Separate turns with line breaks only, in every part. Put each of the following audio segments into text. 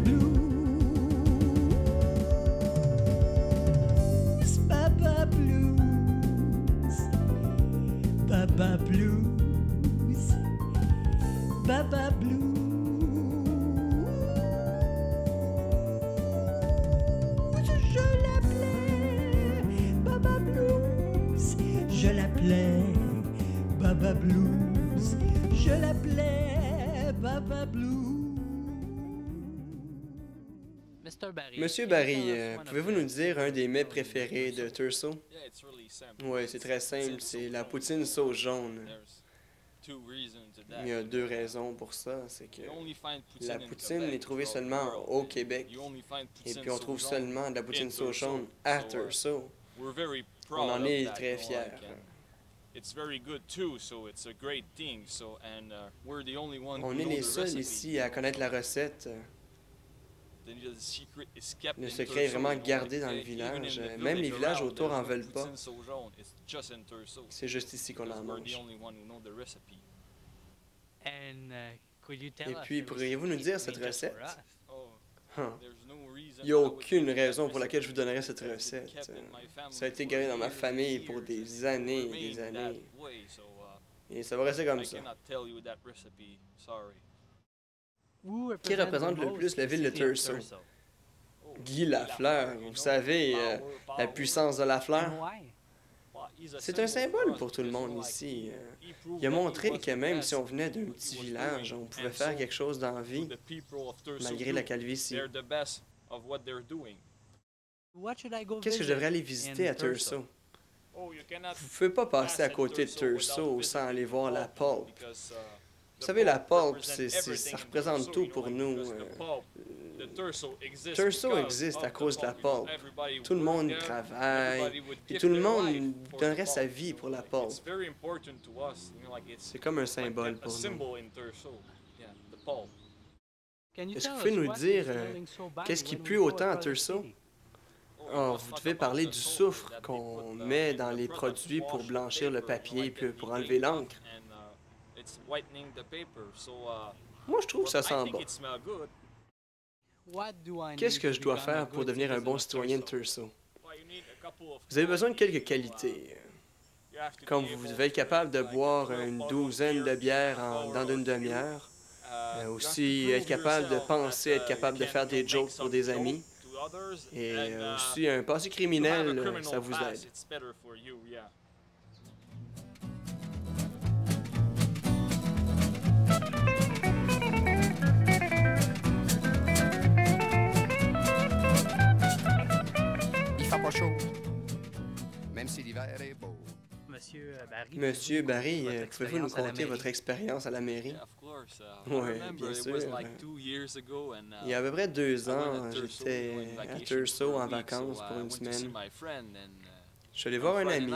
Blues, Baba Blues, Baba Blues, Baba Blues. Je l'appelais Baba Blues, je l'appelais Baba Blues, je l'appelais Baba Blues.
Monsieur Barry, pouvez-vous nous dire un des mets préférés de Thurso? Oui, c'est très simple, c'est la poutine sauce jaune. Il y a deux raisons pour ça, c'est que la poutine est trouvée seulement au Québec, et puis on trouve seulement de la poutine sauce jaune à Thurso. On en est très fiers. On est les seuls ici à connaître la recette. Le secret est vraiment gardé dans le village. Même les villages autour en veulent pas. C'est juste ici qu'on en mange. Et puis, pourriez-vous nous dire cette recette? Il n'y a aucune raison pour laquelle je vous donnerais cette recette. Ça a été gardé dans ma famille pour des années et des années. Et ça va rester comme ça. Qui représente le plus la ville de Thurso? Guy Lafleur, vous savez, la puissance de Lafleur. C'est un symbole pour tout le monde ici. Il a montré que même si on venait d'un petit village, on pouvait faire quelque chose dans la vie, malgré la calvitie. Qu'est-ce que je devrais aller visiter à Thurso? Vous ne pouvez pas passer à côté de Thurso sans aller voir la pulp. Vous savez, la pulp, ça représente tout pour nous. Thurso existe à cause de la pulp. Tout le monde y travaille, et tout le monde donnerait sa vie pour la pulp. C'est comme un symbole pour nous. Est-ce que vous pouvez nous dire qu'est-ce qui pue autant à Thurso? Oh, vous devez parler du soufre qu'on met dans les produits pour blanchir le papier et pour enlever l'encre. Moi, je trouve que ça sent bon. Qu'est-ce que je dois faire pour devenir un bon citoyen de Thurso? Vous avez besoin de quelques qualités. Comme vous devez être capable de boire une douzaine de bières dans une demi-heure. Aussi, être capable de penser, être capable de faire des jokes pour des amis. Et aussi, un passé criminel, ça vous aide.
Il fait pas chaud, même si l'hiver est beau.
Monsieur Barry, pouvez-vous nous conter votre expérience à la mairie? Oui, bien sûr. Il y a à peu près 2 ans, j'étais à Thurso en vacances pour une semaine. Je suis allé voir un ami.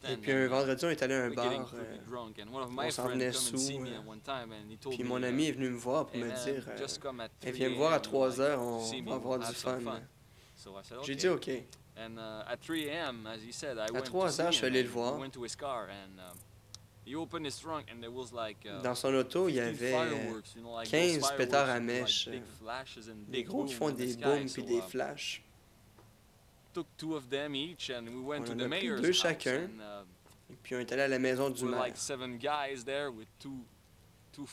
Et puis un vendredi, on est allé à un bar. On s'en venait sous. Puis mon ami est venu me voir pour me dire viens me voir à 3 heures, on va avoir du fun. J'ai dit OK. À 3 heures, je suis allé le voir. Dans son auto, il y avait 15 pétards à mèche. Des gros qui font des booms puis des flashs. On en a pris 2 chacun. Et puis on est allé à la maison du maire. Donc,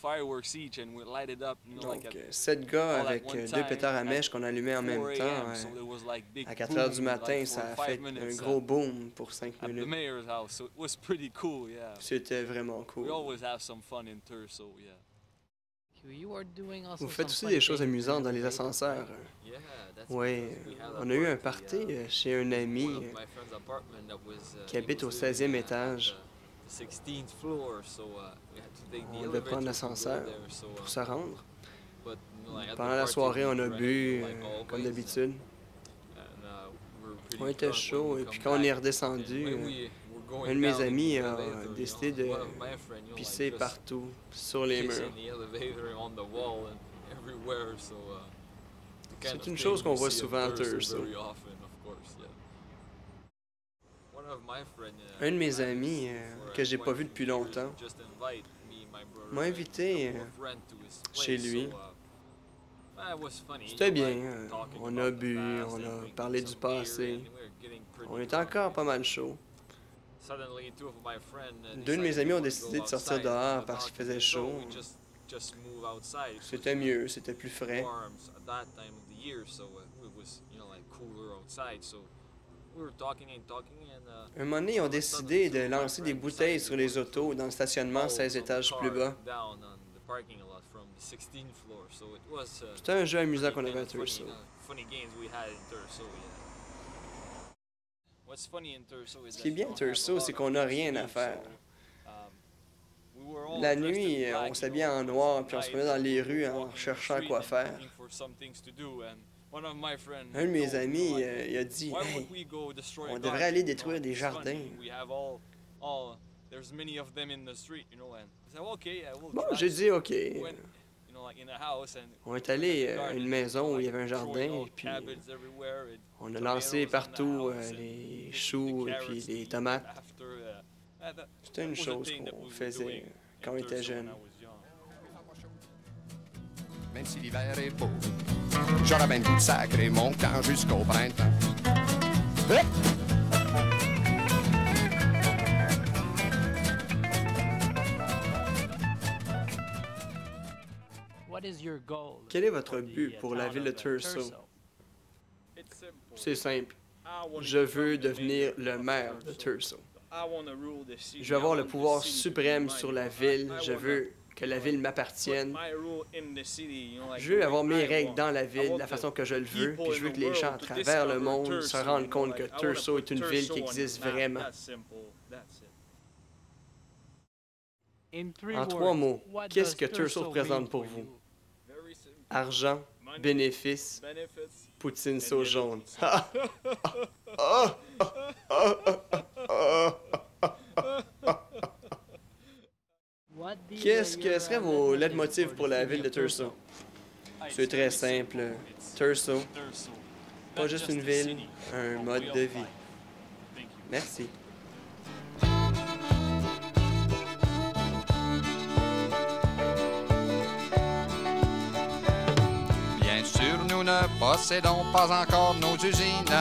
7 gars avec 2 pétards à mèche qu'on allumait en même temps. À 4 heures du matin, ça a fait un gros boom pour 5 minutes. C'était vraiment cool. Vous faites aussi des choses amusantes dans les ascenseurs. Oui, on a eu un party chez un ami qui habite au 16e étage. On devait prendre l'ascenseur pour se rendre. Pendant la soirée, on a bu, comme d'habitude. On était chaud, et puis quand on est redescendu, un de mes amis a décidé de pisser partout, sur les murs. C'est une chose qu'on voit souvent à Thurso. Un de mes amis, que j'ai pas vu depuis longtemps, m'a invité chez lui. C'était bien. On a bu, on a parlé du passé. On était encore pas mal chaud. Deux de mes amis ont décidé de sortir dehors parce qu'il faisait chaud. C'était mieux, c'était plus frais. Un moment donné, ils ont décidé de lancer des bouteilles sur les autos dans le stationnement 16 étages plus bas. C'était un jeu amusant qu'on avait à Thurso. Ce qui est bien à Thurso, c'est qu'on n'a rien à faire. La nuit, on s'habillait en noir puis on se promenait dans les rues en cherchant quoi faire. Un de mes amis, il a dit « Hey, on devrait aller détruire des jardins. » Bon, j'ai dit « OK. » On est allé à une maison où il y avait un jardin, puis on a lancé partout les choux et puis les tomates. C'était une chose qu'on faisait quand on était jeune.
Même si l'hiver est beau, j'aurais bien le goût de sacrer mon camp jusqu'au printemps.
Quel est votre but pour la ville de Thurso? C'est simple. Je veux devenir le maire de Thurso. Je veux avoir le pouvoir suprême sur la ville. Je veux que la ville m'appartienne. Je veux avoir mes règles dans la ville, la façon que je le veux, puis je veux que les gens à travers le monde se rendent compte que Thurso est une ville qui existe vraiment. En 3 mots, qu'est-ce que Thurso représente pour vous? Argent, bénéfices, poutine sauce jaune. Qu'est-ce que seraient vos leitmotifs pour la ville de Thurso? C'est très simple. Thurso, pas juste une ville, un mode de vie. Merci.
Bien sûr, nous ne possédons pas encore nos usines.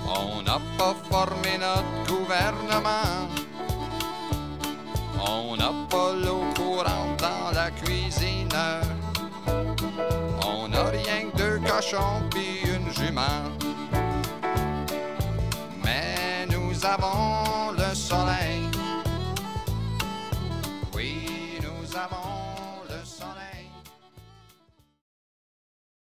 On n'a pas formé notre gouvernement. On n'a pas l'eau courante dans la cuisine. On n'a rien que 2 cochons puis une jument. Mais nous avons le soleil. Oui, nous avons